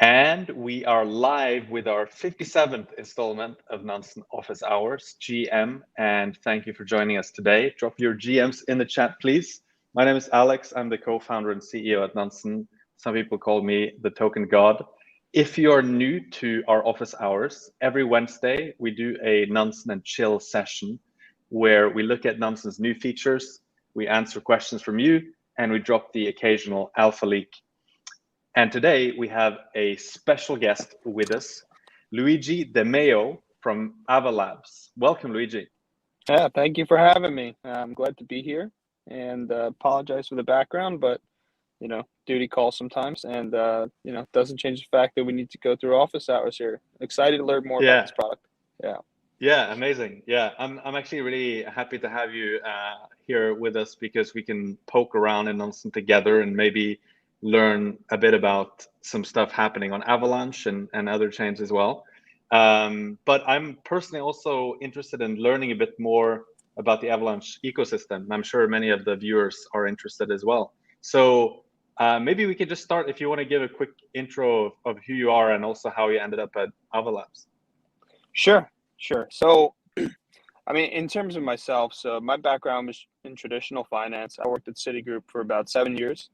And we are live with our 57th installment of Nansen Office Hours, GM. And thank you for joining us today. Drop your GMs in the chat, please. My name is Alex. I'm the co-founder and CEO at Nansen. Some people call me the token god. If you are new to our office hours, every Wednesday, we do a Nansen and Chill session where we look at Nansen's new features, we answer questions from you, and we drop the occasional alpha leak. And today we have a special guest with us, Luigi DeMeo from Avalanche. Welcome, Luigi. Yeah, thank you for having me. I'm glad to be here, and apologize for the background, but duty calls sometimes, and doesn't change the fact that we need to go through office hours here. Excited to learn more about this product. Yeah, amazing. Yeah, I'm actually really happy to have you here with us because we can poke around in Nansen together and maybe learn a bit about some stuff happening on Avalanche and other chains as well. But I'm personally also interested in learning a bit more about the Avalanche ecosystem. I'm sure many of the viewers are interested as well. So maybe we could just start if you want to give a quick intro of who you are and also how you ended up at Avalanche. Sure. So, I mean, in terms of myself, so my background was in traditional finance. I worked at Citigroup for about 7 years.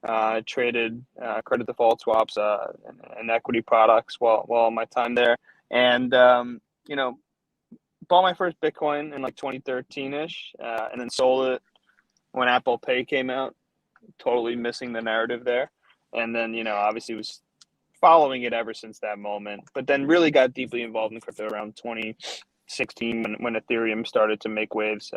I traded credit default swaps and equity products while on my time there, and bought my first Bitcoin in like 2013-ish, and then sold it when Apple Pay came out, totally missing the narrative there. And then obviously was following it ever since that moment, but then really got deeply involved in crypto around 2016 when Ethereum started to make waves.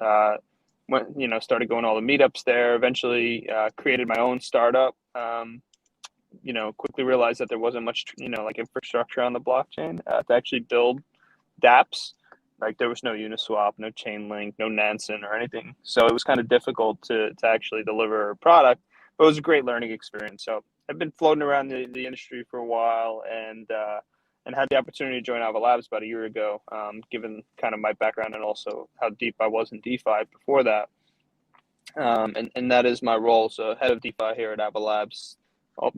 Started going all the meetups there, eventually created my own startup. Quickly realized that there wasn't much, infrastructure on the blockchain to actually build dApps. Like there was no Uniswap, no Chainlink, no Nansen or anything. So it was kind of difficult to actually deliver a product, but it was a great learning experience. So I've been floating around the industry for a while and had the opportunity to join Avalanche about a year ago, given kind of my background and also how deep I was in DeFi before that. And that is my role. So head of DeFi here at Avalanche.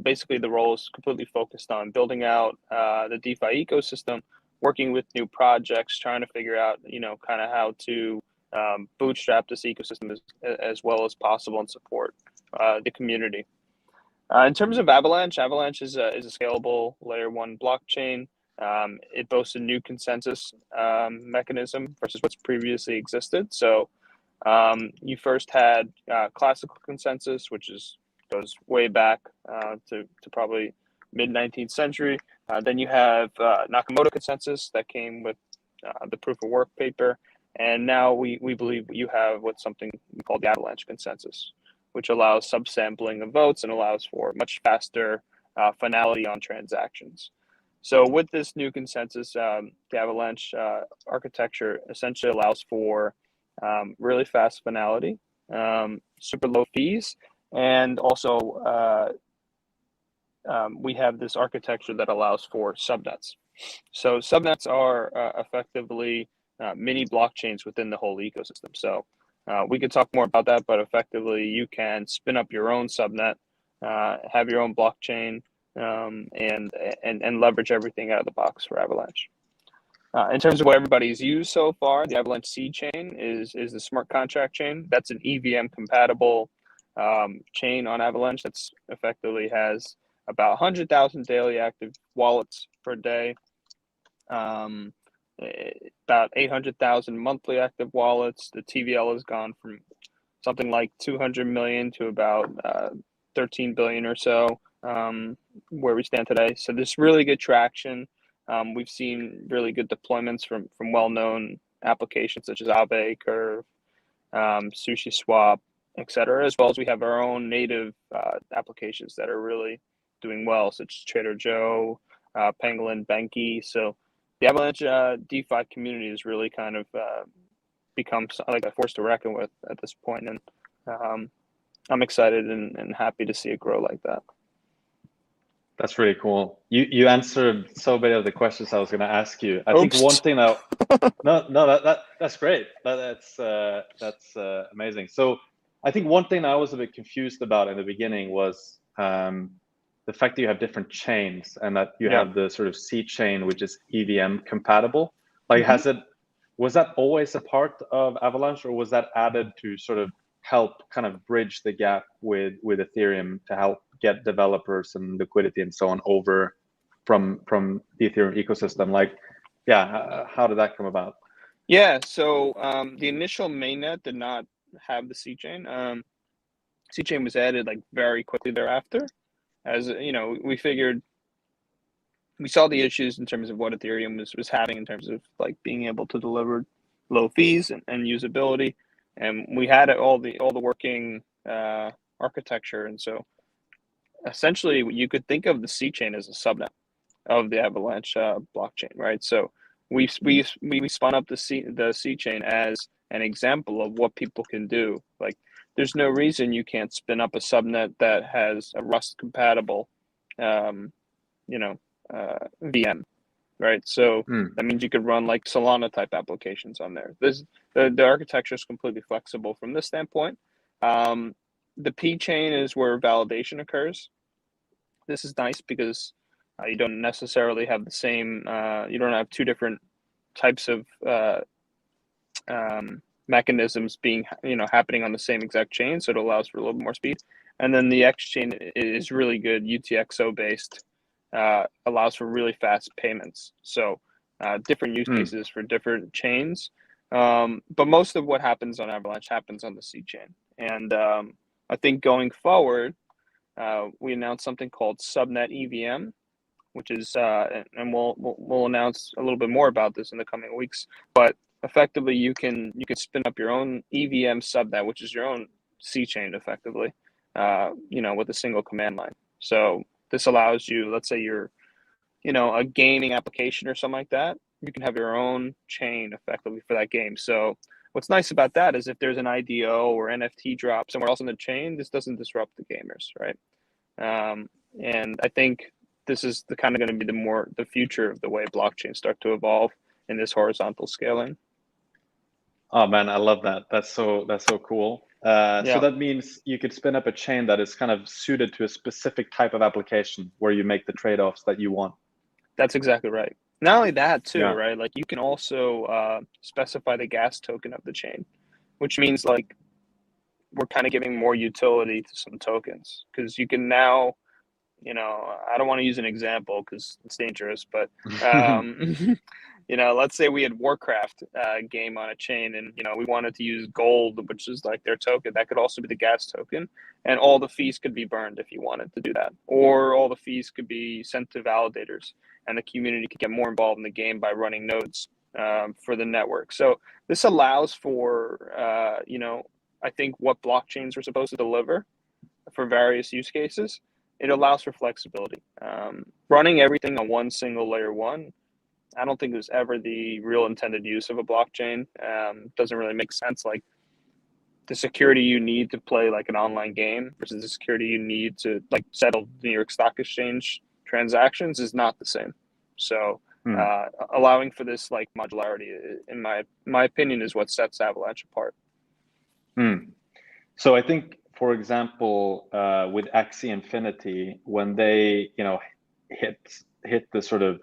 Basically, the role is completely focused on building out the DeFi ecosystem, working with new projects, trying to figure out, kind of how to bootstrap this ecosystem as well as possible and support the community. In terms of Avalanche is a scalable layer 1 blockchain. It boasts a new consensus mechanism versus what's previously existed. So you first had classical consensus, which goes way back to probably mid-19th century. Then you have Nakamoto consensus that came with the proof of work paper. And now we believe you have what's something we call the Avalanche consensus, which allows subsampling of votes and allows for much faster finality on transactions. So with this new consensus, the Avalanche architecture essentially allows for really fast finality, super low fees, and also we have this architecture that allows for subnets. So subnets are effectively mini blockchains within the whole ecosystem. So we could talk more about that, but effectively you can spin up your own subnet, have your own blockchain, and leverage everything out of the box for Avalanche. In terms of what everybody's used so far, the Avalanche seed chain is the smart contract chain. That's an EVM compatible chain on Avalanche that's effectively has about 100,000 daily active wallets per day, about 800,000 monthly active wallets. The TVL has gone from something like 200 million to about 13 billion or so, where we stand today. So there's really good traction. We've seen really good deployments from well-known applications such as Aave, Curve, Sushi Swap, etc., as well as we have our own native applications that are really doing well, such as Trader Joe, Pangolin, Benki. So the Avalanche DeFi community has really kind of become like a force to reckon with at this point, and I'm excited and happy to see it grow like that. That's really cool. You answered so many of the questions I was going to ask you. I think one thing that that's great. That's amazing. So I think one thing I was a bit confused about in the beginning was the fact that you have different chains and that you have the sort of C chain, which is EVM compatible. Like, was that always a part of Avalanche, or was that added to sort of help kind of bridge the gap with Ethereum to help get developers and liquidity and so on over from the Ethereum ecosystem? Like, how did that come about? Yeah, so the initial mainnet did not have the C chain. C chain was added like very quickly thereafter. As you know, we saw the issues in terms of what Ethereum was having in terms of like being able to deliver low fees and usability, and we had all the working architecture, and so essentially you could think of the C chain as a subnet of the Avalanche blockchain, right? So we spun up the C chain as an example of what people can do. Like, there's no reason you can't spin up a subnet that has a Rust compatible, VM, right? So that means you could run like Solana type applications on there. The architecture is completely flexible from this standpoint. The P chain is where validation occurs. This is nice because you don't necessarily have the same, you don't have two different types of mechanisms being, happening on the same exact chain. So it allows for a little bit more speed. And then the X chain is really good, UTXO based, allows for really fast payments. So different use cases for different chains. But most of what happens on Avalanche happens on the C chain. And I think going forward, we announced something called subnet EVM, which is, and we'll announce a little bit more about this in the coming weeks. But effectively, you can spin up your own EVM subnet, which is your own C chain, effectively, with a single command line. So this allows you, let's say you're, a gaming application or something like that, you can have your own chain effectively for that game. So what's nice about that is if there's an IDO or NFT drop somewhere else in the chain, this doesn't disrupt the gamers, right? And I think this is kind of going to be the future of the way blockchains start to evolve in this horizontal scaling. Oh man, I love that. That's so cool. So that means you could spin up a chain that is kind of suited to a specific type of application where you make the trade-offs that you want. That's exactly right. Not only that too, right? Like, you can also specify the gas token of the chain, which means like we're kind of giving more utility to some tokens, because you can now, I don't want to use an example because it's dangerous, but let's say we had Warcraft game on a chain, and we wanted to use gold, which is like their token. That could also be the gas token, and all the fees could be burned if you wanted to do that, or all the fees could be sent to validators, and the community could get more involved in the game by running nodes for the network. So this allows for I think what blockchains are supposed to deliver for various use cases. It allows for flexibility. Running everything on one single layer one, I don't think it was ever the real intended use of a blockchain. Doesn't really make sense. Like, the security you need to play like an online game versus the security you need to like settle New York Stock Exchange transactions is not the same. So allowing for this like modularity, in my opinion, is what sets Avalanche apart. So I think, for example, with Axie Infinity, when they hit the sort of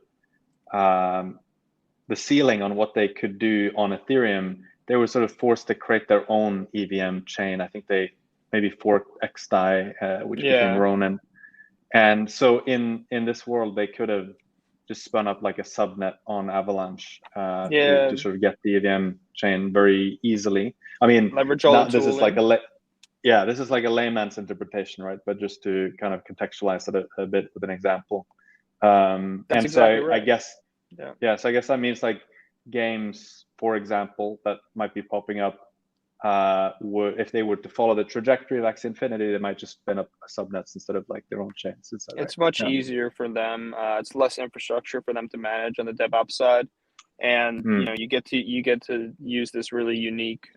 the ceiling on what they could do on Ethereum, they were sort of forced to create their own EVM chain. I think they maybe forked XDAI, which became Ronin. And so in this world, they could have just spun up like a subnet on Avalanche to sort of get the EVM chain very easily. I mean, leverage all the this is like this is like a layman's interpretation, right? But just to kind of contextualize it a bit with an example. And exactly so right. I guess, so I guess that means like games, for example, that might be popping up, if they were to follow the trajectory of Axie Infinity, they might just spin up subnets instead of like their own chains. It's much easier for them. It's less infrastructure for them to manage on the DevOps side, and you get to use this really unique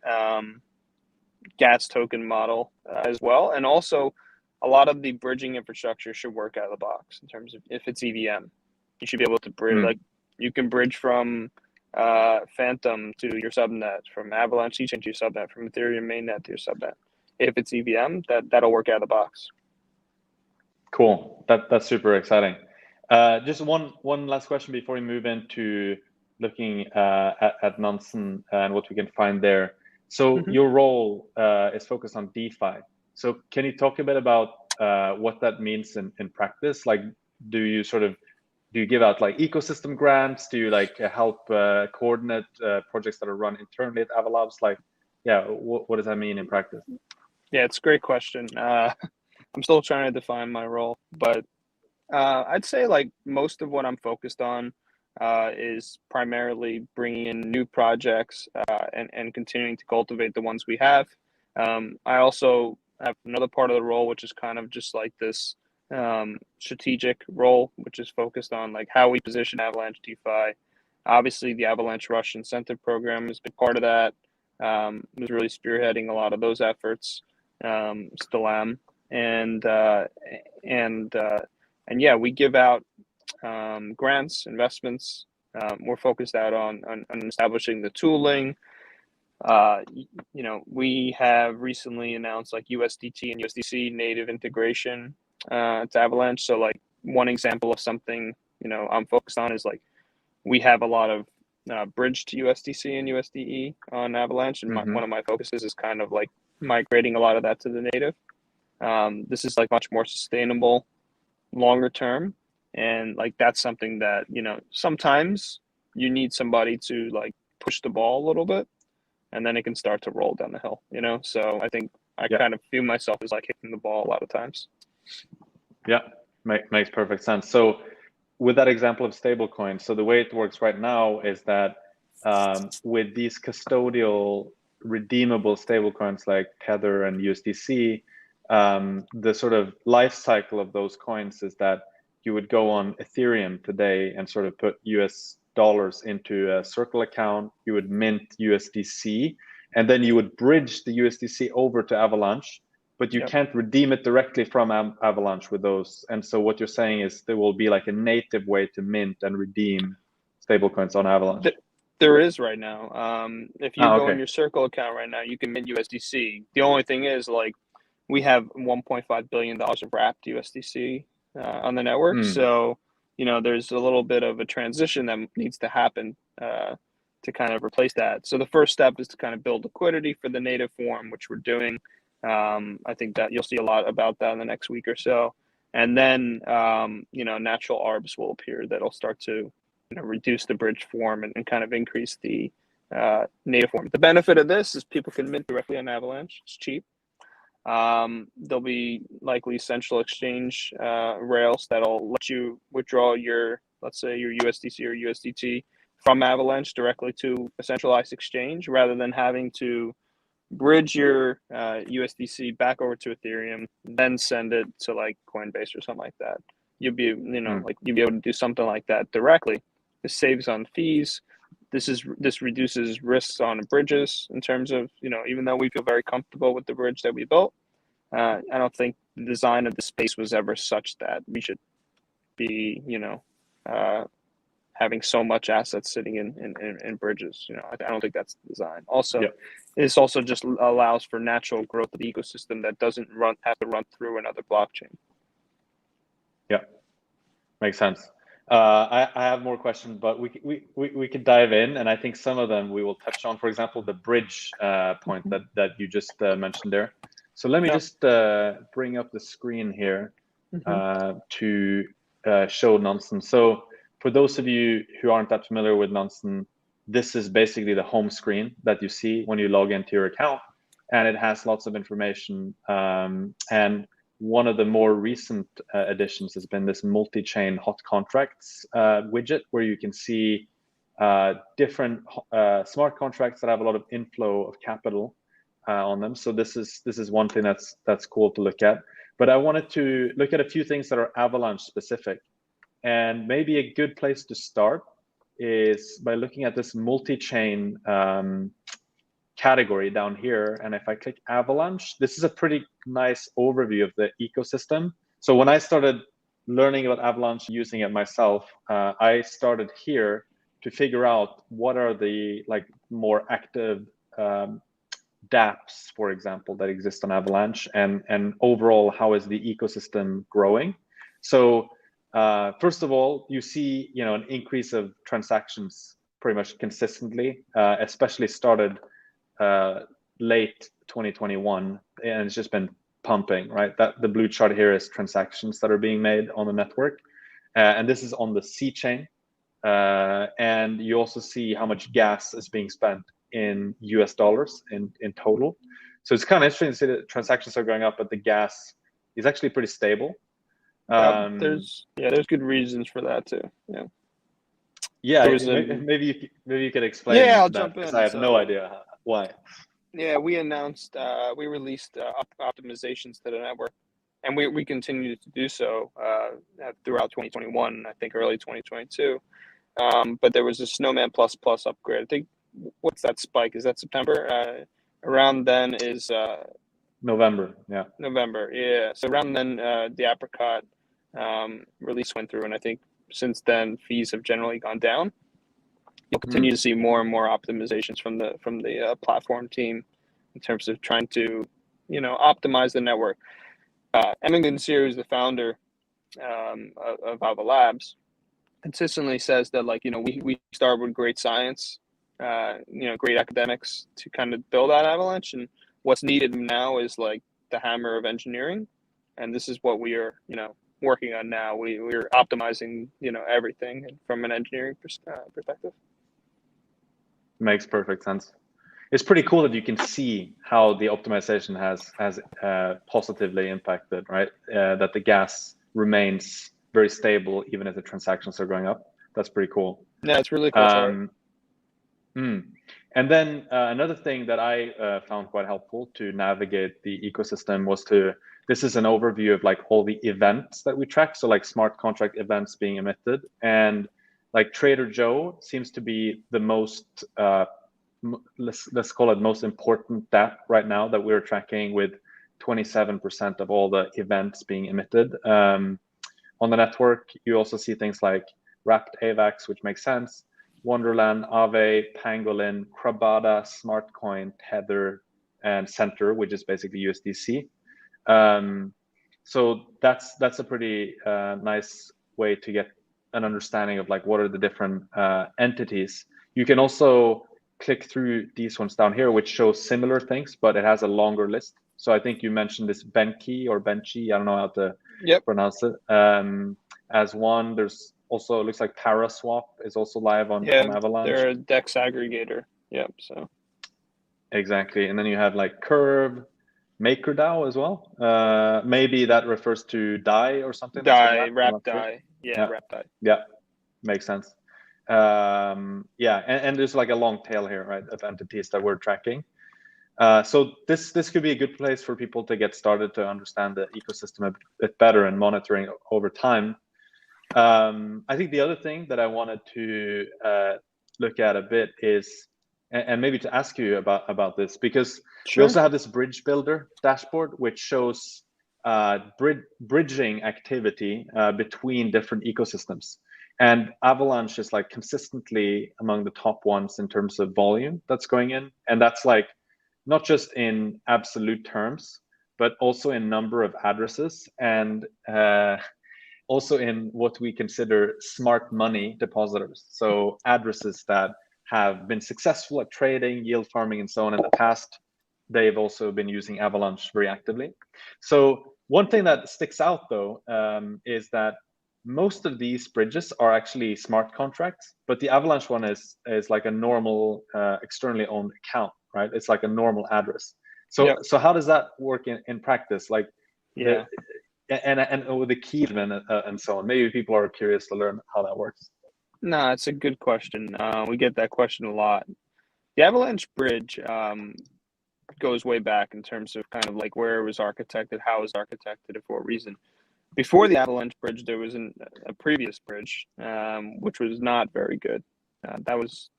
gas token model as well. And also, a lot of the bridging infrastructure should work out of the box in terms of if it's EVM. You should be able to bridge, like you can bridge from Phantom to your subnet, from Avalanche C chain to your subnet, from Ethereum mainnet to your subnet. If it's EVM, that'll work out of the box. Cool. That's super exciting. Just one last question before we move into looking at Nansen and what we can find there. So your role is focused on DeFi. So can you talk a bit about what that means in practice? Like, do you give out like ecosystem grants? Do you like help coordinate projects that are run internally at Avalanche? Like, yeah, what does that mean in practice? Yeah, it's a great question. I'm still trying to define my role, but I'd say like most of what I'm focused on is primarily bringing in new projects and continuing to cultivate the ones we have. I also have another part of the role, which is kind of just like this strategic role, which is focused on like how we position Avalanche DeFi. Obviously, the Avalanche Rush incentive program is a big part of that. Was really spearheading a lot of those efforts. Still am, and yeah, we give out grants, investments. We're focused out on establishing the tooling. We have recently announced like USDT and USDC native integration to Avalanche. So like one example of something I'm focused on is like we have a lot of bridge to USDC and USDE on Avalanche, and one of my focuses is kind of like migrating a lot of that to the native. This is like much more sustainable longer term, and like that's something that sometimes you need somebody to like push the ball a little bit, and then it can start to roll down the hill. So I think I kind of view myself as like hitting the ball a lot of times. Yeah, makes perfect sense. So with that example of stablecoin, so the way it works right now is that with these custodial redeemable stablecoins like Tether and USDC, the sort of life cycle of those coins is that you would go on Ethereum today and sort of put US dollars into a Circle account, you would mint USDC, and then you would bridge the USDC over to Avalanche, but you can't redeem it directly from Avalanche with those. And so what you're saying is there will be like a native way to mint and redeem stablecoins on Avalanche. There is right now. If you go in your Circle account right now, you can mint USDC. The only thing is like we have $1.5 billion of wrapped USDC on the network. So, there's a little bit of a transition that needs to happen to kind of replace that. So the first step is to kind of build liquidity for the native form, which we're doing. I think that you'll see a lot about that in the next week or so. And then, natural arbs will appear that'll start to reduce the bridge form and kind of increase the native form. The benefit of this is people can mint directly on Avalanche. It's cheap. There'll be likely central exchange rails that'll let you withdraw let's say your USDC or USDT from Avalanche directly to a centralized exchange rather than having to bridge your USDC back over to Ethereum, then send it to like Coinbase or something like that. You'll be, you'll be able to do something like that directly. This saves on fees. This reduces risks on bridges in terms of, even though we feel very comfortable with the bridge that we built, I don't think the design of the space was ever such that we should be, having so much assets sitting in bridges. I don't think that's the design. Also, this also just allows for natural growth of the ecosystem that doesn't have to run through another blockchain. Yeah, makes sense. I have more questions, but we could dive in, and I think some of them we will touch on. For example, the bridge point that you just mentioned there. So let me just bring up the screen here to show Nansen. So for those of you who aren't that familiar with Nansen, this is basically the home screen that you see when you log into your account, and it has lots of information. And one of the more recent additions has been this multi-chain hot contracts widget, where you can see different smart contracts that have a lot of inflow of capital on them. So this is one thing that's cool to look at. But I wanted to look at a few things that are Avalanche specific, and maybe a good place to start is by looking at this multi-chain category down here. And if I click Avalanche, this is a pretty nice overview of the ecosystem. So when I started learning about Avalanche, using it myself, I started here to figure out what are the more active dApps, for example, that exist on Avalanche, and overall, how is the ecosystem growing? So first of all, you see, an increase of transactions pretty much consistently, especially started late 2021, and it's just been pumping, right? That the blue chart here is transactions that are being made on the network, and this is on the C chain. And you also see how much gas is being spent in US dollars in total. So it's kind of interesting to see that transactions are going up, but the gas is actually pretty stable. There's good reasons for that too. Yeah, maybe you could explain. Yeah, I'll that, jump because in. I have no idea why. Yeah, we announced, we released optimizations to the network, and we continue to do so throughout 2021, I think early 2022. But there was a Snowman Plus Plus upgrade. I think, what's that spike? Is that September? Around then is November. Yeah. November. Yeah. So around then, the Apricot release went through, and I think since then fees have generally gone down. You'll continue to see more and more optimizations from the platform team in terms of trying to, optimize the network. Emin Gansir, who's the founder of Ava Labs, consistently says that, like, we start with great science, great academics to kind of build out Avalanche, and what's needed now is like the hammer of engineering, and this is what we are, working on now. We're optimizing, everything from an engineering perspective. Makes perfect sense. It's pretty cool that you can see how the optimization has positively impacted, right? That the gas remains very stable even if the transactions are going up. That's pretty cool. Yeah, it's really cool. And then another thing that I found quite helpful to navigate the ecosystem was this is an overview of like all the events that we track. So like smart contract events being emitted, and like Trader Joe seems to be the most, let's call it most important dApp right now that we're tracking, with 27% of all the events being emitted on the network. You also see things like Wrapped AVAX, which makes sense, Wonderland, Aave, Pangolin, Krabada, Smartcoin, Tether, and Center, which is basically USDC. So that's a pretty nice way to get an understanding of like what are the different entities. You can also click through these ones down here, which shows similar things, but it has a longer list. So I think you mentioned this Benki or Benchi, I don't know how to pronounce it, as one. There's also, it looks like Paraswap is also live on Avalanche. They're a DEX aggregator. Yep. So exactly. And then you have like Curve, MakerDAO as well. Maybe that refers to DAI or something. Wrapped DAI. Wrapped DAI. Yeah, makes sense. And there's like a long tail here, right, of entities that we're tracking. So this could be a good place for people to get started to understand the ecosystem a bit better and monitoring over time. I think the other thing that I wanted to look at a bit is, and maybe to ask you about this, because we also have this bridge builder dashboard, which shows bridging activity between different ecosystems. And Avalanche is like consistently among the top ones in terms of volume that's going in. And that's like not just in absolute terms, but also in number of addresses, and also in what we consider smart money depositors. So addresses that have been successful at trading, yield farming, and so on in the past. They've also been using Avalanche very actively. So one thing that sticks out though is that most of these bridges are actually smart contracts, but the Avalanche one is like a normal externally owned account, right? It's like a normal address. So how does that work in practice? Like, and with the key and so on. Maybe people are curious to learn how that works. No, it's a good question. We get that question a lot. The Avalanche bridge goes way back in terms of kind of like where it was architected, how it was architected, and for what reason. Before the Avalanche bridge, there was a previous bridge, which was not very good. That was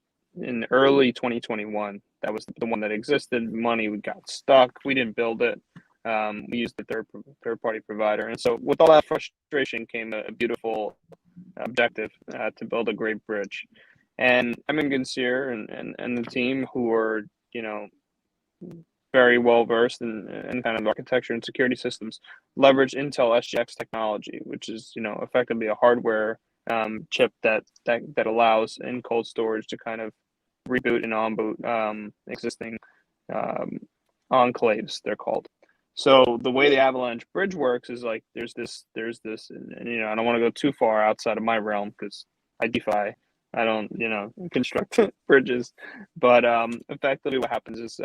in early 2021. That was the one that existed. Money got stuck. We didn't build it. We used the third-party provider. And so with all that frustration came a beautiful objective to build a great bridge. And Emin Gansir and the team, who are, very well versed in kind of architecture and security systems, leverage Intel SGX technology, which is, you know, effectively a hardware chip that allows in cold storage to kind of reboot and onboot existing enclaves, they're called. So the way the Avalanche bridge works is like there's this, and you know, I don't want to go too far outside of my realm because I DeFi. I don't, you know, construct bridges, but effectively what happens is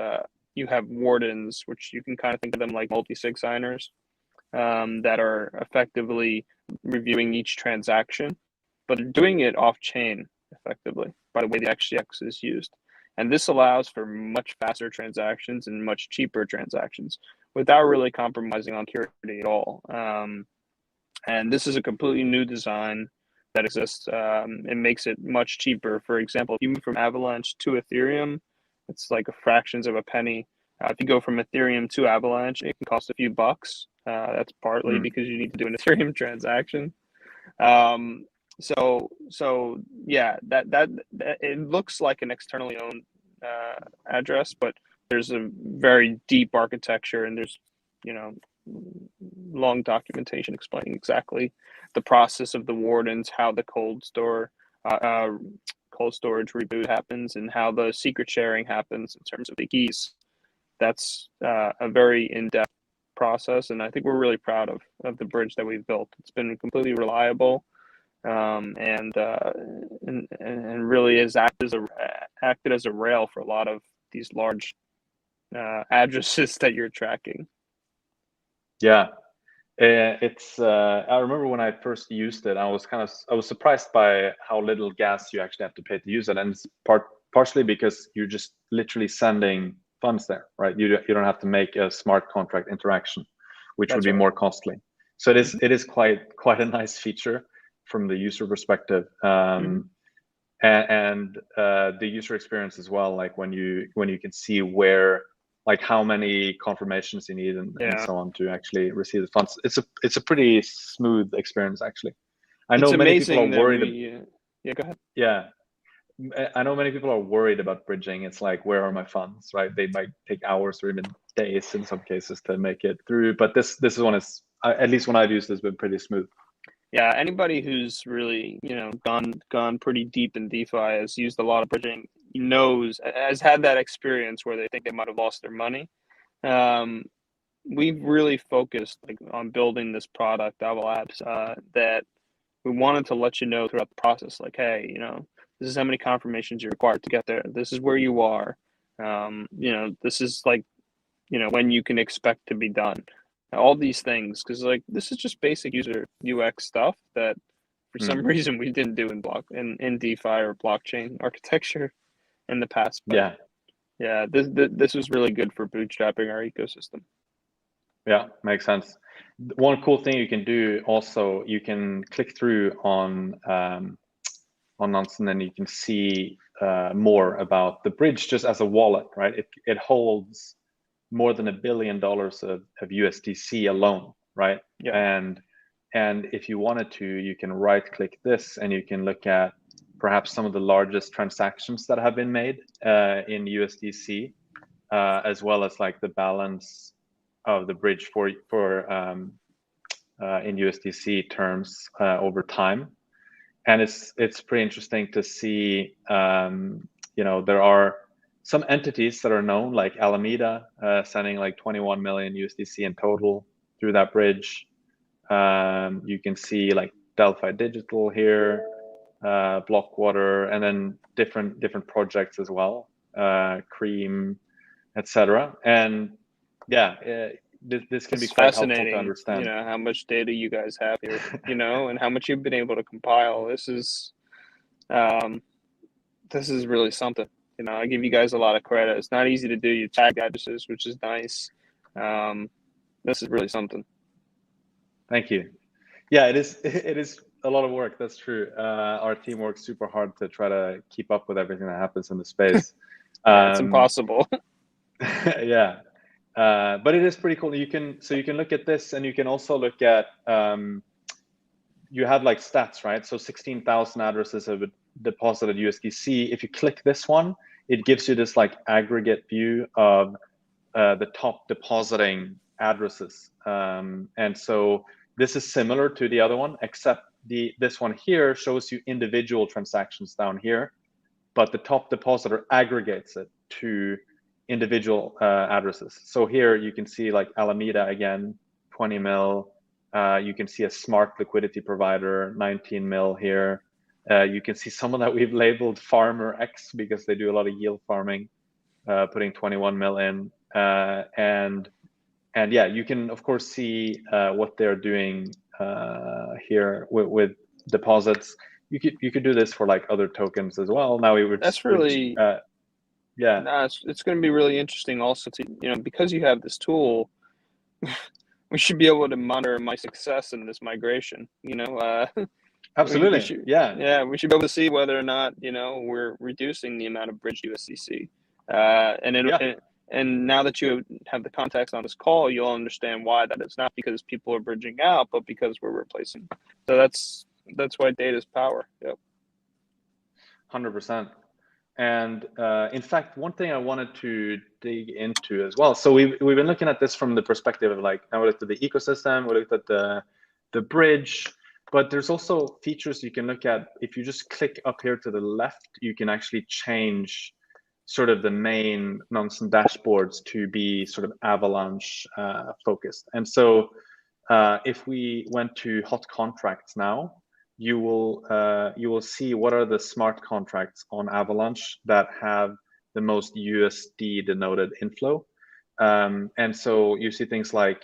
you have wardens, which you can kind of think of them like multi-sig signers that are effectively reviewing each transaction, but they're doing it off chain effectively by the way the XGX is used. And this allows for much faster transactions and much cheaper transactions without really compromising on security at all. And this is a completely new design that exists. It makes it much cheaper. For example, if you move from Avalanche to Ethereum, it's like a fractions of a penny. If you go from Ethereum to Avalanche, it can cost a few bucks. That's partly because you need to do an Ethereum transaction. So yeah, that it looks like an externally owned address, but there's a very deep architecture, and there's, you know, long documentation explaining exactly the process of the wardens, how the cold storage reboot happens, and how the secret sharing happens in terms of the keys. That's a very in-depth process, and I think we're really proud of the bridge that we've built. It's been completely reliable, and really has acted as a rail for a lot of these large addresses that you're tracking. Yeah, it's. I remember when I first used it, I was surprised by how little gas you actually have to pay to use it, and it's partially because you're just literally sending funds there, right? You don't have to make a smart contract interaction, which would be more costly. So it is quite a nice feature from the user perspective, and the user experience as well. Like when you can see where, like how many confirmations you need and so on to actually receive the funds. It's a pretty smooth experience actually. I know many people are worried. Yeah, go ahead. Yeah. I know many people are worried about bridging. It's like, where are my funds, right? They might take hours or even days in some cases to make it through. But this one is, at least when I've used this, been pretty smooth. Yeah, anybody who's really, you know, gone pretty deep in DeFi, has used a lot of bridging, has had that experience where they think they might have lost their money. We've really focused on building this product, Avalanche, that we wanted to let you know throughout the process, like, hey, you know, this is how many confirmations you're required to get there. This is where you are. You know, this is like, you know, when you can expect to be done. All these things, because like this is just basic user UX stuff that for some reason we didn't do in DeFi or blockchain architecture in the past. But yeah, this was really good for bootstrapping our ecosystem. Yeah, makes sense. One cool thing you can do also, you can click through on Nansen, and you can see more about the bridge just as a wallet, right? It holds more than $1 billion of USDC alone, right? Yeah. And if you wanted to, you can right click this and you can look at perhaps some of the largest transactions that have been made in USDC, as well as like the balance of the bridge for in USDC terms over time. And it's pretty interesting to see, you know, there are some entities that are known, like Alameda, sending like 21 million USDC in total through that bridge. You can see like Delphi Digital here, Blockwater, and then different projects as well, Cream, etc. And yeah, this can be quite helpful to understand. You know, how much data you guys have here, you know, and how much you've been able to compile. This is really something. You know, I give you guys a lot of credit. It's not easy to do. You tag addresses, which is nice. This is really something. Thank you. Yeah, it is a lot of work. That's true. Our team works super hard to try to keep up with everything that happens in the space. It's impossible. Yeah, but it is pretty cool. You can look at this, and you can also look at you have like stats, right? So 16,000 addresses have deposited USDC. If you click this one, it gives you this like aggregate view of the top depositing addresses. And so this is similar to the other one, except this one here shows you individual transactions down here, but the top depositor aggregates it to individual addresses. So here you can see like Alameda again, 20 mil. You can see a smart liquidity provider, 19 mil here. You can see someone that we've labeled Farmer X because they do a lot of yield farming, putting 21 mil in. And yeah, you can of course see what they're doing here with deposits. You could do this for like other tokens as well. Now we would. That's really yeah. No, it's going to be really interesting also to, because you have this tool, we should be able to monitor my success in this migration, Absolutely. we should, yeah. we should be able to see whether or not, we're reducing the amount of bridge USDC. And now that you have the context on this call, you'll understand why that is not because people are bridging out, but because we're replacing. So that's why data is power. Yep. 100%. And in fact, one thing I wanted to dig into as well. So we've been looking at this from the perspective of like, now we looked at the ecosystem, we looked at the bridge, but there's also features you can look at. If you just click up here to the left, you can actually change sort of the main Nansen dashboards to be sort of Avalanche focused. And so if we went to hot contracts now, you will see what are the smart contracts on Avalanche that have the most USD denoted inflow. And so you see things like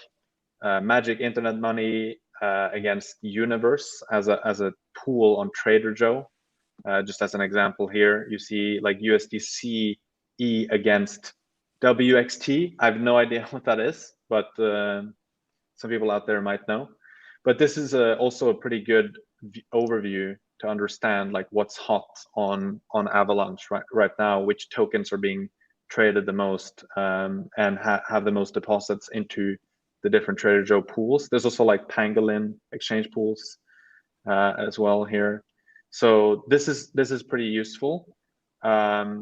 Magic Internet Money against Universe as a pool on Trader Joe. Just as an example here, you see like USDC E against WXT. I have no idea what that is, but some people out there might know. But this is also a pretty good overview to understand like what's hot on Avalanche right now, which tokens are being traded the most, and have the most deposits into the different Trader Joe pools. There's also like Pangolin exchange pools as well here. So this is pretty useful. Yeah,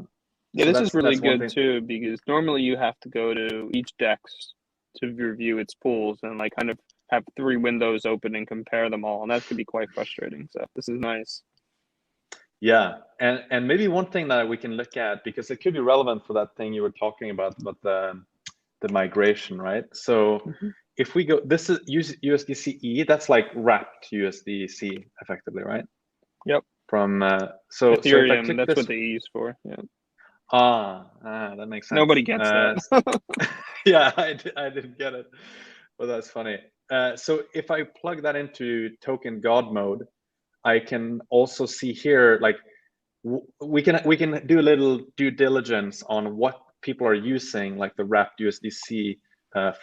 so this is really good too, because normally you have to go to each DEX to review its pools and like kind of have 3 windows open and compare them all, and that could be quite frustrating. So this is nice. Yeah, and maybe one thing that we can look at, because it could be relevant for that thing you were talking about the migration, right? So if we go, this is USDC-E, that's like wrapped USDC effectively, right? Yep. From so Ethereum, so if I click that's this, what they use for. Yeah. That makes sense. Nobody gets that. Yeah, I didn't get it, but that's funny. So if I plug that into token God mode, I can also see here, like we can do a little due diligence on what people are using, like the wrapped USDC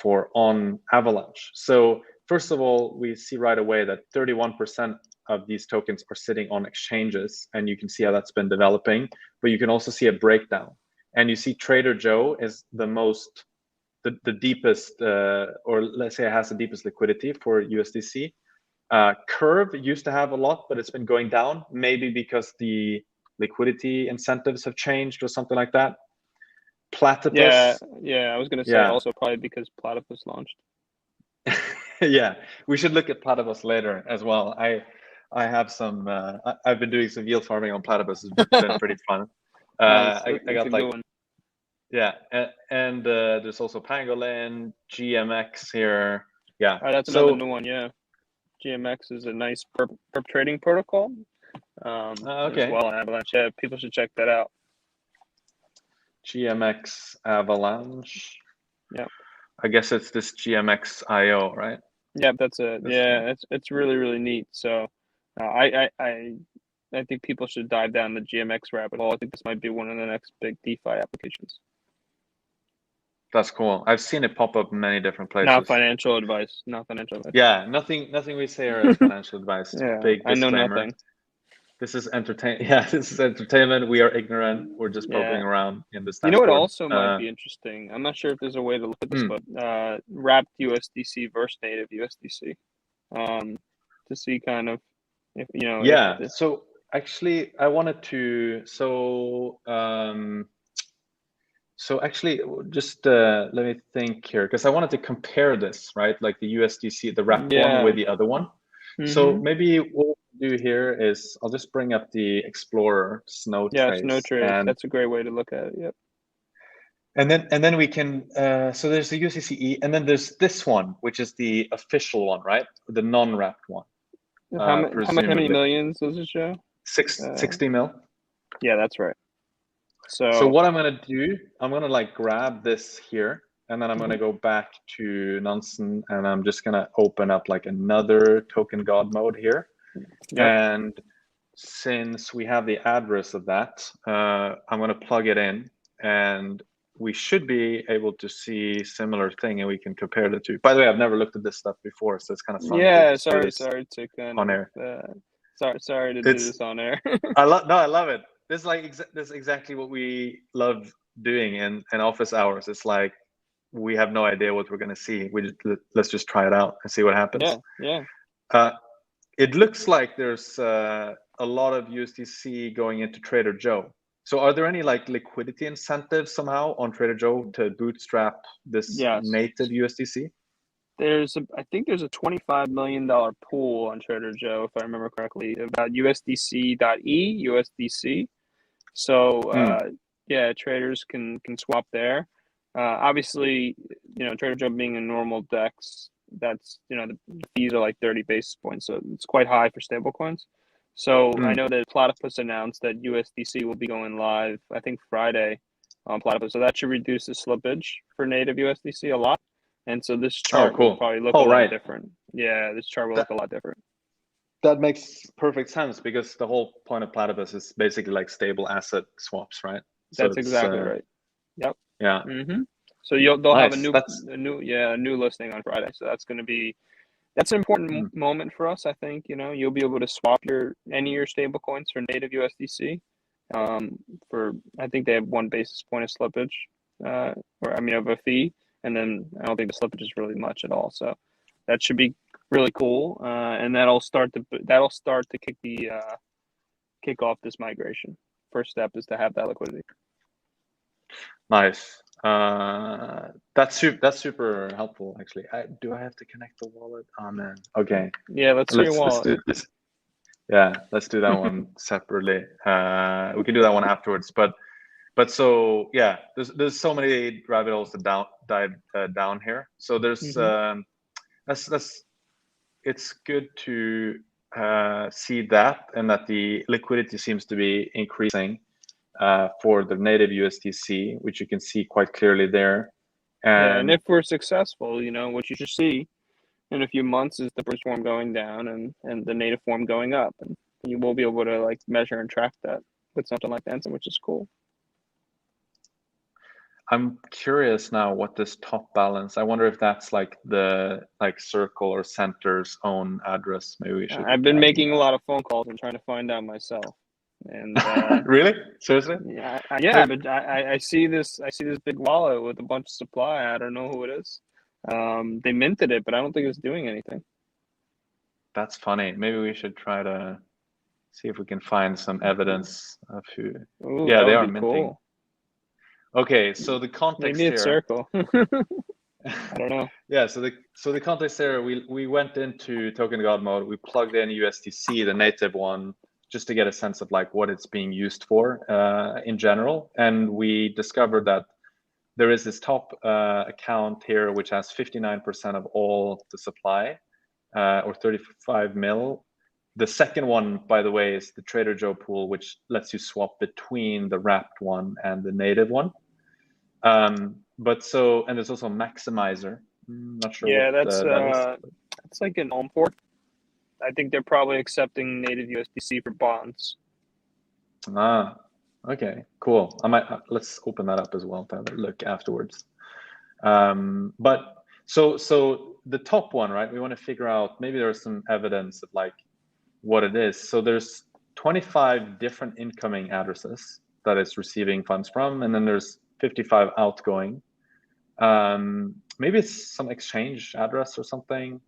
for on Avalanche. So first of all, we see right away that 31% of these tokens are sitting on exchanges, and you can see how that's been developing. But you can also see a breakdown, and you see Trader Joe is the deepest, or let's say it has the deepest liquidity for USDC. Curve used to have a lot, but it's been going down, maybe because the liquidity incentives have changed or something like that. Platypus. Yeah, I was going to say also probably because Platypus launched. Yeah, we should look at Platypus later as well. I have some, I've been doing some yield farming on Platypus. It's been pretty fun. I got like, yeah, and there's also Pangolin, GMX here. Yeah, that's another new one. Yeah, GMX is a nice perp trading protocol. Okay. As well on Avalanche. Yeah, people should check that out. GMX Avalanche. Yeah. I guess it's this GMX IO, right? Yeah, that's it. Yeah, it's really, really neat. So I think people should dive down the GMX rabbit hole. I think this might be one of the next big DeFi applications. That's cool. I've seen it pop up in many different places. Not financial advice. Not financial advice. Yeah, nothing we say here is financial advice. Yeah, big disclaimer. I know nothing. This is this is entertainment. We are ignorant. We're just poking around in this. You know what also might be interesting? I'm not sure if there's a way to look at this, but wrapped USDC versus native USDC, to see kind of if Yeah. So actually, I wanted to. So So actually, just let me think here, because I wanted to compare this, right? Like the USDC, the wrapped one with the other one. So maybe what we'll do here is I'll just bring up the Explorer Snow Snow Trace, trace. and That's a great way to look at it. Yep. then we can. So there's the USDCE, and then there's this one, which is the official one, right? The non-wrapped one. How many Presumably millions does it show? 60 mil. Yeah, that's right. So what I'm gonna do, I'm gonna like grab this here, and then I'm gonna go back to Nansen, and I'm just gonna open up like another token god mode here. Yep. And since we have the address of that, I'm gonna plug it in, and we should be able to see similar thing, and we can compare the two. By the way, I've never looked at this stuff before, so it's kind of fun. Yeah, sorry to kind on of air. sorry to do this on air. I love it. This is like this is exactly what we love doing in office hours. It's like we have no idea what we're going to see. Let's just try it out and see what happens. Yeah. It looks like there's a lot of USDC going into Trader Joe. So are there any like liquidity incentives somehow on Trader Joe to bootstrap this native USDC? I think there's a $25 million pool on Trader Joe, if I remember correctly, about USDC.E, USDC. So traders can swap there. Obviously, Trader Joe being a normal DEX, that's the fees are like 30 basis points, so it's quite high for stablecoins. So I know that Platypus announced that USDC will be going live, I think Friday on Platypus. So that should reduce the slippage for native USDC a lot. And so this chart will probably look a lot different. Yeah, this chart will look a lot different. That makes perfect sense, because the whole point of Platypus is basically like stable asset swaps, right? That's exactly right. Yep. Yeah. So they'll have a new listing on Friday. So that's an important moment for us. I think you'll be able to swap any of your stable coins for native USDC. I think they have 1 basis point of slippage, of a fee. And then I don't think the slippage is really much at all. So that should be really cool. And that'll start to kick off this migration. First step is to have that liquidity. Nice. That's super helpful, actually. Do I have to connect the wallet? Oh man. Okay. Yeah, let's do your wallet. Let's do that one separately. We can do that one afterwards. But so yeah, there's so many rabbit holes to dive down here. So there's it's good to see that, and that the liquidity seems to be increasing for the native USDC, which you can see quite clearly there. And if we're successful, what you should see in a few months is the first form going down and the native form going up, and you will be able to like measure and track that with something like Nansen, which is cool. I'm curious now what this top balance, I wonder if that's like the Circle or Center's own address. Maybe we should. I've been making a lot of phone calls and trying to find out myself. And really? Seriously? Yeah, but I see this big wallet with a bunch of supply. I don't know who it is. They minted it, but I don't think it's doing anything. That's funny. Maybe we should try to see if we can find some evidence of who. Ooh, yeah, they are minting. Cool. Okay, so the context maybe it's here. Circle. I don't know. Yeah, so the context there, we went into token god mode. We plugged in USDC, the native one, just to get a sense of like what it's being used for in general. And we discovered that there is this top account here, which has 59% of all the supply, or 35 mil. The second one, by the way, is the Trader Joe pool, which lets you swap between the wrapped one and the native one. And there's also a maximizer. Not sure. Yeah, that is. It's like an home port. I think they're probably accepting native USDC for bonds. Okay, cool. Let's open that up as well to have a look afterwards. But so the top one, right? We want to figure out, maybe there's some evidence of like what it is. So there's 25 different incoming addresses that it's receiving funds from, and then there's 55 outgoing. Maybe it's some exchange address or something.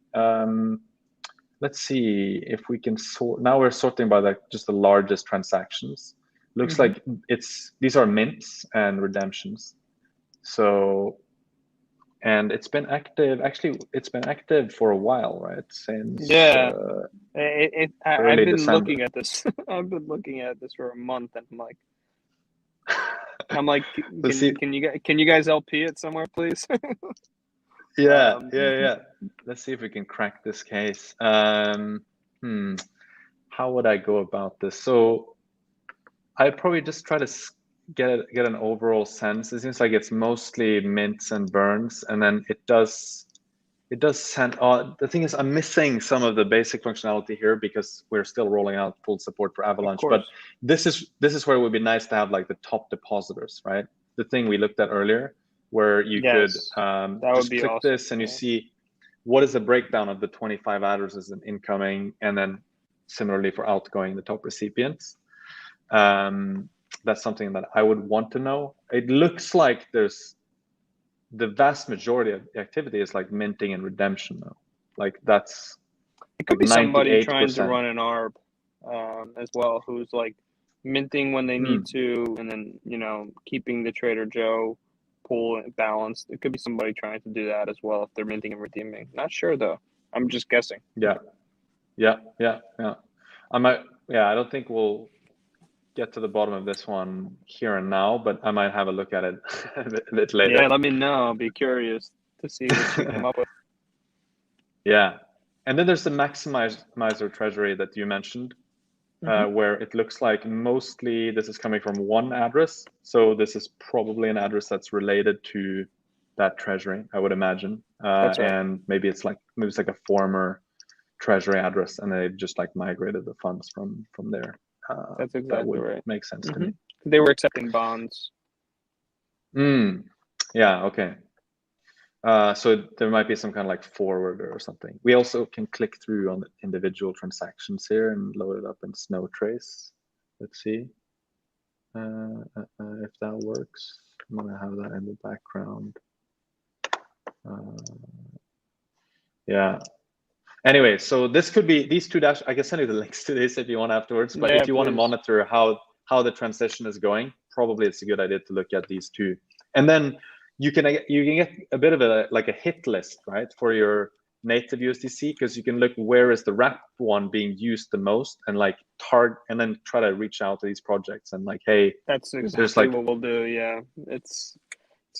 Let's see if we can sort. Now we're sorting by just the largest transactions. Looks like these are mints and redemptions. So, and it's been active. Actually, it's been active for a while, right? Since Yeah. I've early been December. looking at this. I've been looking at this for a month, and I'm like, Let's see. can you guys LP it somewhere, please? Yeah, um, yeah, yeah. Let's see if we can crack this case. How would I go about this? So I'd probably just try to get an overall sense. It seems like it's mostly mints and burns, and then it does send. The thing is, I'm missing some of the basic functionality here because we're still rolling out full support for of Avalanche. But course. this is where it would be nice to have like the top depositors, right? The thing we looked at earlier, where you could Yes, that would just be click awesome. this and you Yeah. see what is the breakdown of the 25 addresses in incoming, and then similarly for outgoing, the top recipients. That's something that I would want to know. It looks like there's the vast majority of the activity is like minting and redemption now. Like that's It could like be somebody trying to 98%. run an ARB as well, who's like minting when they need to, and then keeping the Trader Joe pool balanced. It could be somebody trying to do that as well if they're minting and redeeming. Not sure though. I'm just guessing. Yeah, yeah, yeah, yeah. I don't think we'll get to the bottom of this one here and now, but I might have a look at it a bit later. Yeah, let me know. I'll be curious to see what you come up with. Yeah, and then there's the maximizer treasury that you mentioned, where it looks like mostly this is coming from one address. So this is probably an address that's related to that treasury, I would imagine. That's right. And maybe it's like a former treasury address, and they just like migrated the funds from there. That's That exactly would right. make sense to me. They were accepting bonds. Yeah. Okay. So there might be some kind of like forwarder or something. We also can click through on the individual transactions here and load it up in Snowtrace. Let's see if that works. I'm gonna have that in the background. Yeah. Anyway, so this could be these two dash. I can send you the links to this if you want afterwards. But Yeah, if you want to please. monitor how the transition is going, probably it's a good idea to look at these two, and then you can get a bit of a hit list, right, for your native USDC, because you can look where is the wrap one being used the most, and like target, and then try to reach out to these projects and like, hey, That's there's exactly like what we'll do. Yeah, it's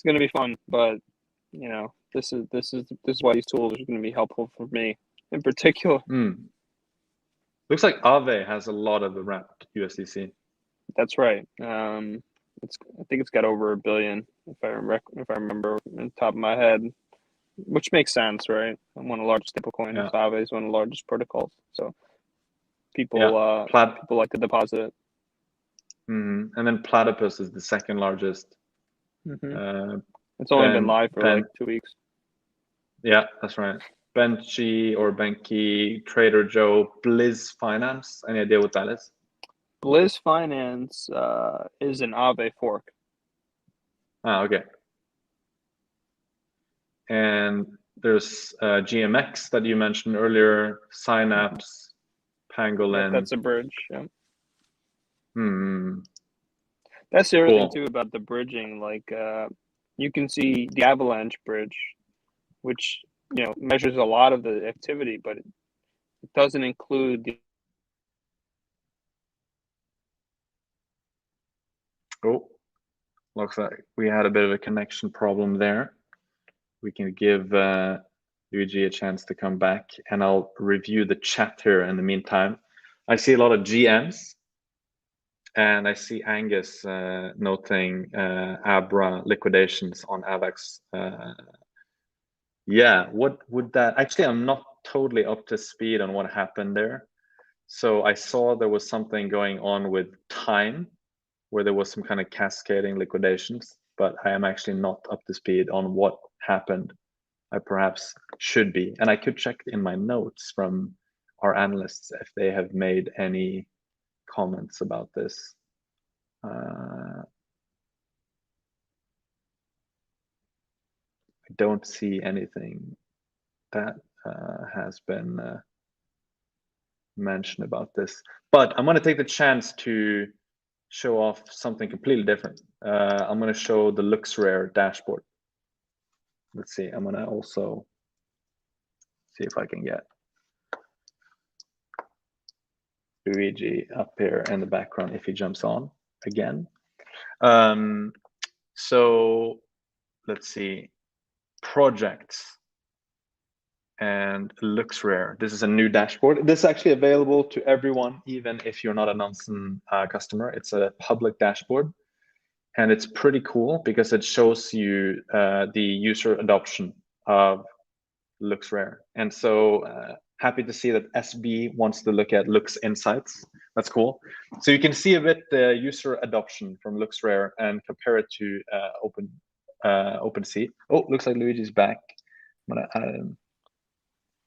gonna be fun, but this is why these tools are gonna be helpful for me in particular. looks like Aave has a lot of the wrapped USDC. That's right. I think it's got over 1 billion if I remember on the top of my head, which makes sense, right? One of the largest stablecoins. Yeah. Aave is one of the largest protocols, so people Yeah. people like to deposit it. And then Platypus is the second largest. It's only been live for like 2 weeks. Yeah, that's right. Benchy or Benki, Trader Joe, Blizz Finance. Any idea what that is? Blizz Finance is an Aave fork. Okay. And there's GMX that you mentioned earlier, Synapse, Pangolin. Yep, that's a bridge. Yeah. Hmm. That's the other thing too about the bridging. Like, you can see the Avalanche bridge, which measures a lot of the activity, but it doesn't include the. Oh, looks like we had a bit of a connection problem there. We can give Luigi a chance to come back, and I'll review the chat here in the meantime. I see a lot of GMs, and I see Angus noting Abra liquidations on Avax. Yeah, what would that actually? I'm not totally up to speed on what happened there. So I saw there was something going on with time, where there was some kind of cascading liquidations, but I am actually not up to speed on what happened. I perhaps should be, and I could check in my notes from our analysts if they have made any comments about this. I don't see anything that has been mentioned about this, but I'm going to take the chance to show off something completely different. I'm going to show the LooksRare dashboard. Let's see. I'm going to also see if I can get Luigi up here in the background if he jumps on again. So let's see. Projects and LooksRare. This is a new dashboard. This is actually available to everyone, even if you're not a Nansen customer. It's a public dashboard, and it's pretty cool because it shows you the user adoption of LooksRare. And so happy to see that SB wants to look at Looks Insights. That's cool. So you can see a bit the user adoption from LooksRare and compare it to OpenSea. Oh, looks like Luigi's back. I'm gonna add him.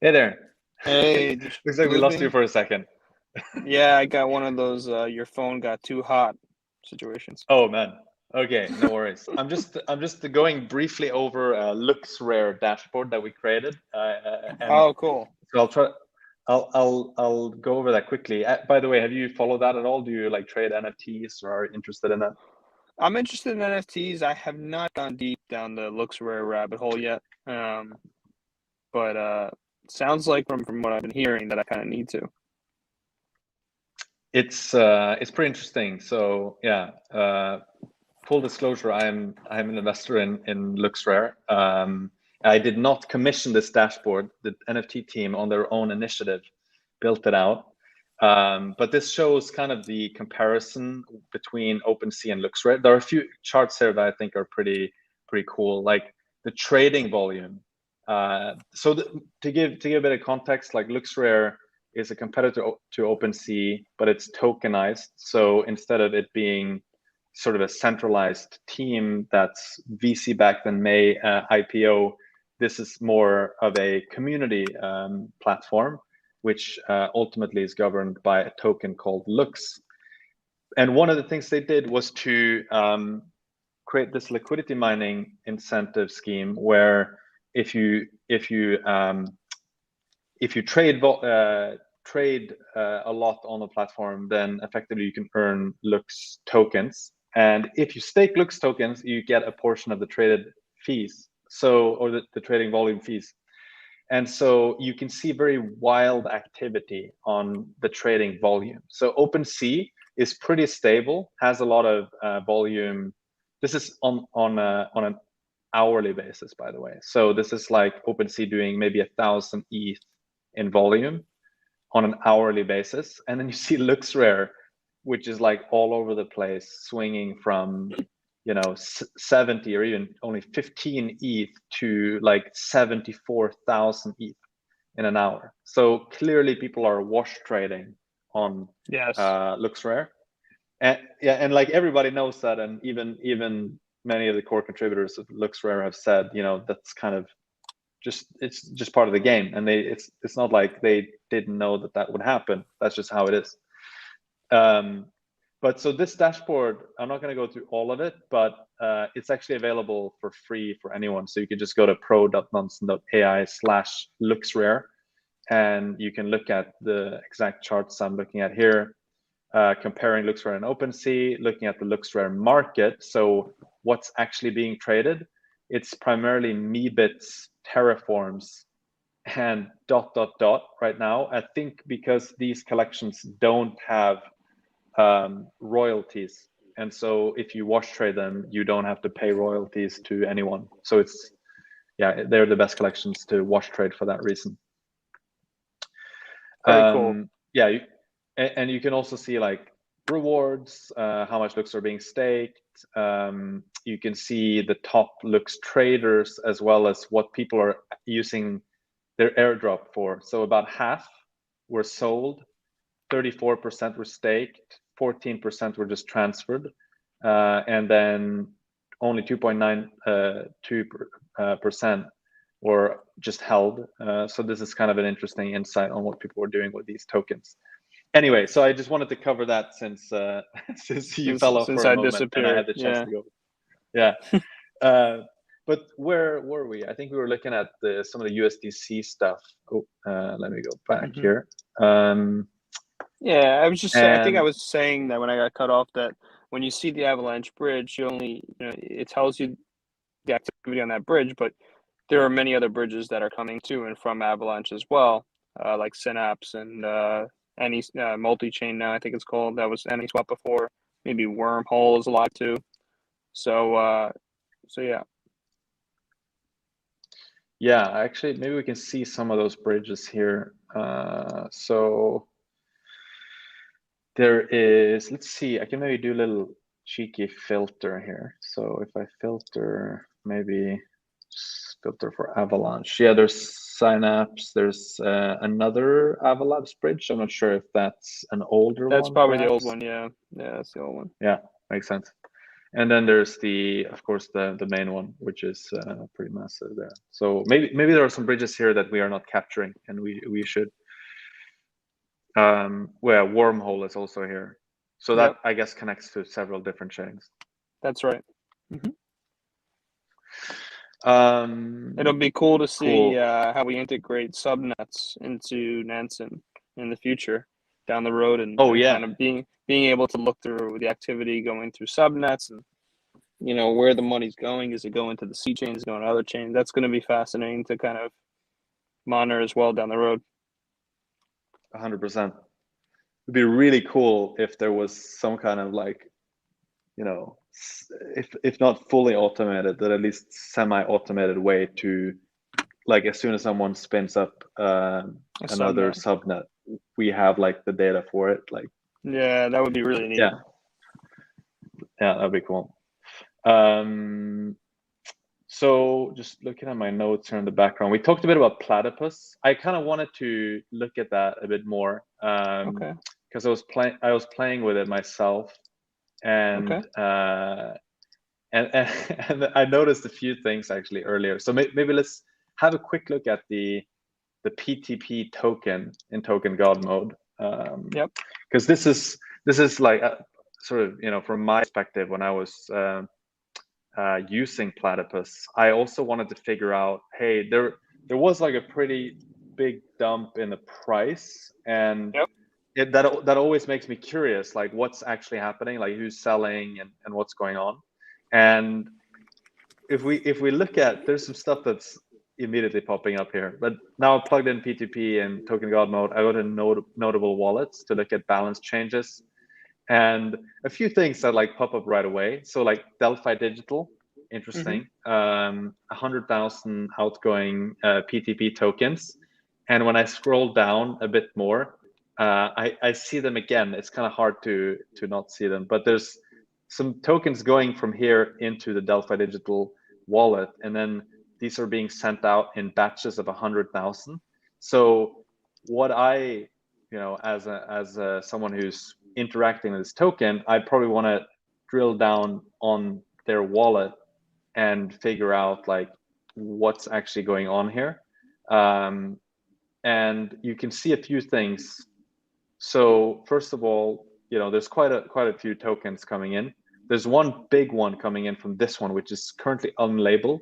Hey there. Hey, Looks like we lost you for a second. Yeah, I got one of those your phone got too hot situations. Oh man. Okay, no worries. I'm just going briefly over LooksRare dashboard that we created. Oh, cool. So I'll go over that quickly. By the way, have you followed that at all? Do you like trade NFTs or are you interested in that? I'm interested in NFTs. I have not gone deep down the LooksRare rabbit hole yet. But sounds like from what I've been hearing that I kind of need to. It's pretty interesting. So yeah, full disclosure, I'm an investor in LooksRare. I did not commission this dashboard. The NFT team, on their own initiative, built it out. But this shows kind of the comparison between OpenSea and LooksRare. There are a few charts here that I think are pretty cool, like the trading volume. So to give a bit of context, like LooksRare is a competitor to OpenSea, but it's tokenized. So instead of it being sort of a centralized team that's VC backed and may IPO, this is more of a community platform, which ultimately is governed by a token called Looks. And one of the things they did was to create this liquidity mining incentive scheme where if you trade a lot on the platform, then effectively you can earn Looks tokens. And if you stake Looks tokens, you get a portion of the traded fees, or the trading volume fees. And so you can see very wild activity on the trading volume. So OpenSea is pretty stable, has a lot of volume. This is on an hourly basis, by the way. So this is like OpenSea doing maybe 1,000 ETH in volume on an hourly basis. And then you see LooksRare, which is like all over the place, swinging from 70 or even only 15 ETH to like 74,000 ETH in an hour. So clearly people are wash trading on LooksRare. And like everybody knows that, and even many of the core contributors of LooksRare have said, that's kind of it's just part of the game, and it's not like they didn't know that would happen. That's just how it is. But so this dashboard, I'm not going to go through all of it, but it's actually available for free for anyone. So you can just go to pro.nansen.ai/LooksRare, and you can look at the exact charts I'm looking at here, comparing LooksRare and OpenSea, looking at the LooksRare market. So what's actually being traded? It's primarily Meebits, Terraforms, and ... right now. I think because these collections don't have royalties, and so if you wash trade them, you don't have to pay royalties to anyone. So they're the best collections to wash trade for that reason. Very cool. Yeah, and you can also see like rewards, how much Looks are being staked. You can see the top Looks traders as well as what people are using their airdrop for. So about half were sold, 34% were staked, 14% were just transferred, and then only 2.92% were just held. So this is kind of an interesting insight on what people were doing with these tokens. Anyway, so I just wanted to cover that since you fell off for a moment and I had the chance to go. Yeah. But where were we? I think we were looking at some of the USDC stuff. Oh, let me go back here. Yeah, I was just I think I And was saying that when I got cut off, that when you see the Avalanche bridge, it tells you the activity on that bridge, but there are many other bridges that are coming to and from Avalanche as well, like Synapse and any multi-chain now, I think it's called. That was AnySwap before. Maybe Wormhole is a lot too. So yeah. yeah, actually, maybe we can see some of those bridges here. So there is, let's see, I can maybe do a little cheeky filter here. So if I filter, maybe just filter for Avalanche. Yeah, there's Synapse. There's another Avalanche bridge. I'm not sure if that's an older That's one, probably the old perhaps. one, yeah. Yeah, that's the old one. Yeah, makes sense. And then there's of course, the main one, which is pretty massive there. So maybe there are some bridges here that we are not capturing, and we should. Where Wormhole is also here, so that Yep, I guess connects to several different chains. that's right. Hmm. It'll Um, be cool to see cool. how we integrate subnets into Nansen in the future down the road, Oh and kind yeah, of being able to look through the activity going through subnets, and where the money's going. Is it going to the C chains, is it going to other chains? That's going to be fascinating to kind of monitor as well down the road. 100%. It'd be really cool if there was some kind of like, if not fully automated, that at least semi-automated way to, like, as soon as someone spins up A another subnet. subnet, we have like the data for it. Like, Yeah, that would be really neat. yeah, that'd be cool. Um, so just looking at my notes here in the background, we talked a bit about platypus. I kind of wanted to look at that a bit more Okay. because I was playing with it myself, and Okay. and I noticed a few things actually earlier. So maybe let's have a quick look at the PTP token in token god mode, Yep. because this is like sort of, from my perspective, when I was using platypus, I also wanted to figure out, hey, there was like a pretty big dump in the price, and Yep. that always makes me curious, like what's actually happening, like who's selling and what's going on. And if we look at, there's some stuff that's immediately popping up here, but now I've plugged in P2P and token god mode. I go to notable wallets to look at balance changes, and a few things that like pop up right away. So like Delphi Digital, Mm-hmm. interesting, 100,000 outgoing PTP tokens. And when I scroll down a bit more, I see them again. It's kind of hard to not see them, but there's some tokens going from here into the Delphi Digital wallet, and then these are being sent out in batches of 100,000. So what I, as someone who's interacting with this token, I probably want to drill down on their wallet and figure out like what's actually going on here. And you can see a few things. So first of all, there's quite a few tokens coming in. There's one big one coming in from this one, which is currently unlabeled,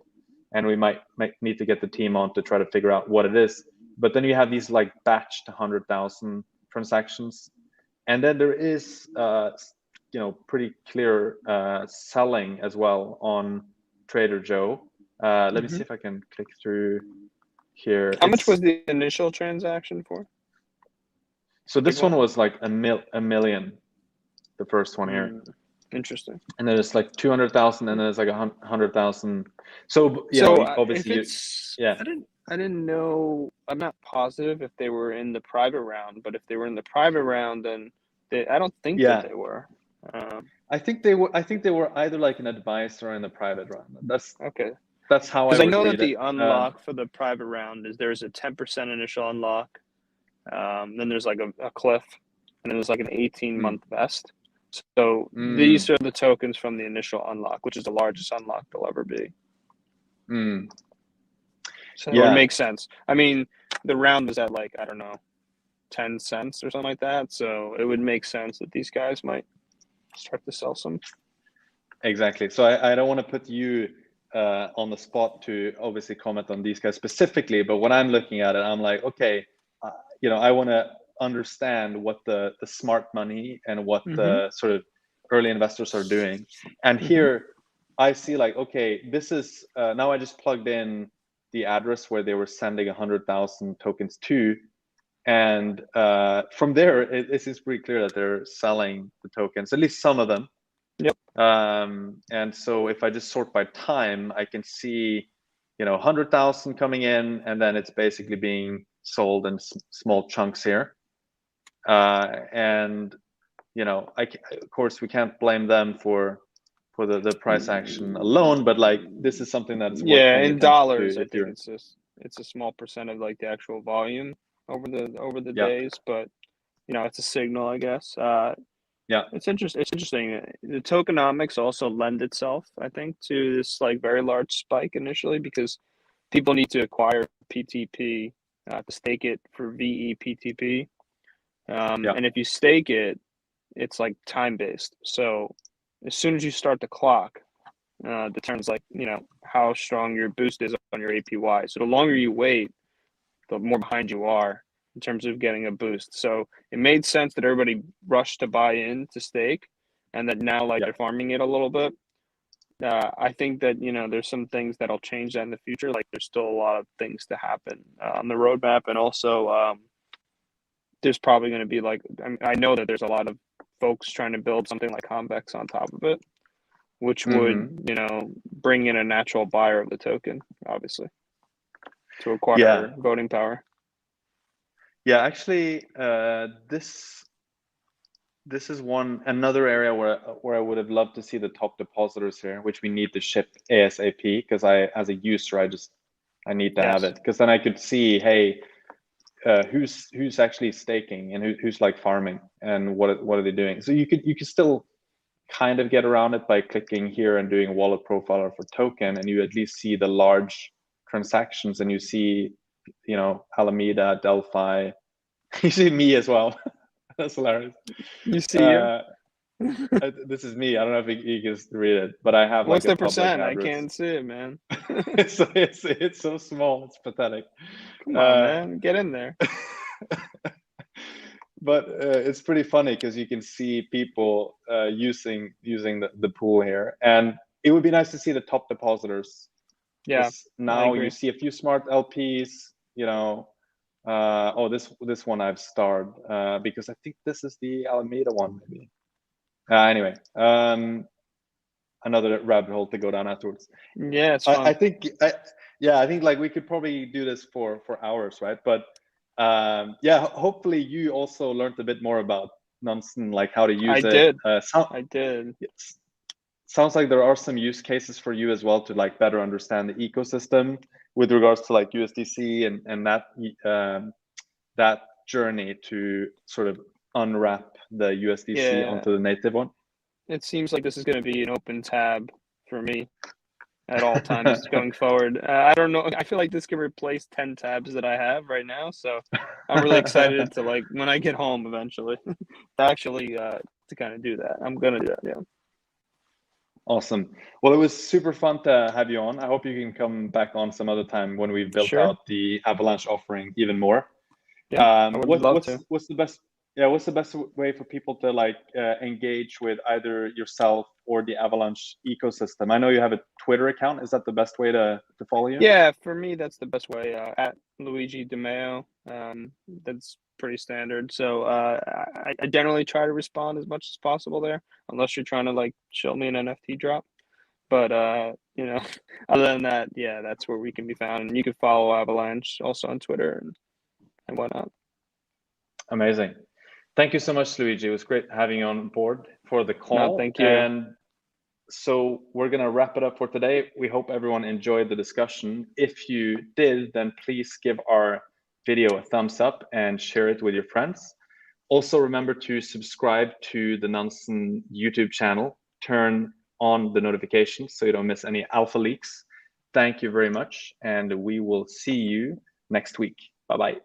and we might need to get the team on to try to figure out what it is. But then you have these like batched 100,000 transactions, and then there is pretty clear selling as well on Trader Joe. Let me Mm-hmm. see if I can click through here. How much was the initial transaction for? So Big this one one? was like a million, the first one here, Interesting. and then it's like 200,000, and then it's like 100,000. So So if obviously it's, yeah, I didn't know. I'm not positive if they were in the private round, but if they were in the private round, then I don't think that yeah. they were. I think they were. I think they were either like an advisor or in the private round. Okay. That's how I Because I would know that read it. the unlock for the private round is there's a 10% initial unlock. Then there's like a cliff, and then there's like an 18-month vest. So these mm, are the tokens from the initial unlock, which is the largest unlock they'll ever be. mm. So it would Yeah, make sense. I mean, the round is at like, I don't know, 10 cents or something like that. So it would make sense that these guys might start to sell some. exactly. So I don't want to put you on the spot to obviously comment on these guys specifically, but when I'm looking at it, I'm like, okay, I want to understand what the smart money and what Mm-hmm. the sort of early investors are doing. And Mm-hmm. here I see like, okay, this is now I just plugged in the address where they were sending 100,000 tokens to, and from there it is pretty clear that they're selling the tokens, at least some of them. Yep. And so if I just sort by time, I can see, 100,000 coming in, and then it's basically being sold in small chunks here. And of course we can't blame them for the price action alone, but like this is something that is worth paying in attention dollars, to I if think you're it's a small percent of like the actual volume over the yeah days, but it's a signal, I guess. yeah It's interesting. It's interesting. The tokenomics also lend itself, I think, to this like very large spike initially because people need to acquire PTP to stake it for VE-PTP. yeah And if you stake it, it's like time based. So as soon as you start the clock, determines like how strong your boost is on your APY. So the longer you wait, the more behind you are in terms of getting a boost. So it made sense that everybody rushed to buy in to stake, and that now like yeah they're farming it a little bit. I think that there's some things that'll change that in the future. Like there's still a lot of things to happen on the roadmap, and also there's probably going to be like I know that there's a lot of folks trying to build something like Convex on top of it, which would bring in a natural buyer of the token, obviously, to acquire voting power. Yeah, actually, this is another area where I would have loved to see the top depositors here, which we need to ship ASAP, because as a user I need to have it, because then I could see, hey, who's actually staking and who's like farming and what are they doing. So you could still kind of get around it by clicking here and doing a wallet profiler for token, and you at least see the large transactions, and you see Alameda, Delphi. You see me as well. That's hilarious. You see you. This is me. I don't know if you can read it, but I have What's like a the public percent? address. I can't see it, man. it's so small. It's pathetic. Come on, man. Get in there. But it's pretty funny because you can see people using the pool here, and it would be nice to see the top depositors. Yeah. Now you see a few smart LPs. This one I've starred because I think this is the Alameda one, maybe. Anyway, another rabbit hole to go down afterwards. Yeah, it's fun. I think like we could probably do this for hours, right? But hopefully you also learned a bit more about Nansen, like how to use it. I did. Sounds like there are some use cases for you as well to like better understand the ecosystem with regards to like USDC and that journey to sort of unwrap the USDC onto the native one. It seems like this is going to be an open tab for me at all times going forward. I don't know. I feel like this can replace 10 tabs that I have right now. So I'm really excited to like when I get home eventually to actually to kind of do that. I'm going to do that. Yeah. Awesome. Well, it was super fun to have you on. I hope you can come back on some other time when we've built out the Avalanche offering even more. Yeah, I would love to. What's the best way for people to like engage with either yourself or the Avalanche ecosystem? I know you have a Twitter account. Is that the best way to follow you? Yeah, for me that's the best way. At Luigi DeMeo. That's pretty standard. So I generally try to respond as much as possible there, unless you're trying to like show me an NFT drop. But other than that, yeah, that's where we can be found. And you can follow Avalanche also on Twitter and whatnot. Amazing. Thank you so much, Luigi. It was great having you on board for the call. No, thank you. And so we're going to wrap it up for today. We hope everyone enjoyed the discussion. If you did, then please give our video a thumbs up and share it with your friends. Also, remember to subscribe to the Nansen YouTube channel. Turn on the notifications so you don't miss any alpha leaks. Thank you very much, and we will see you next week. Bye-bye.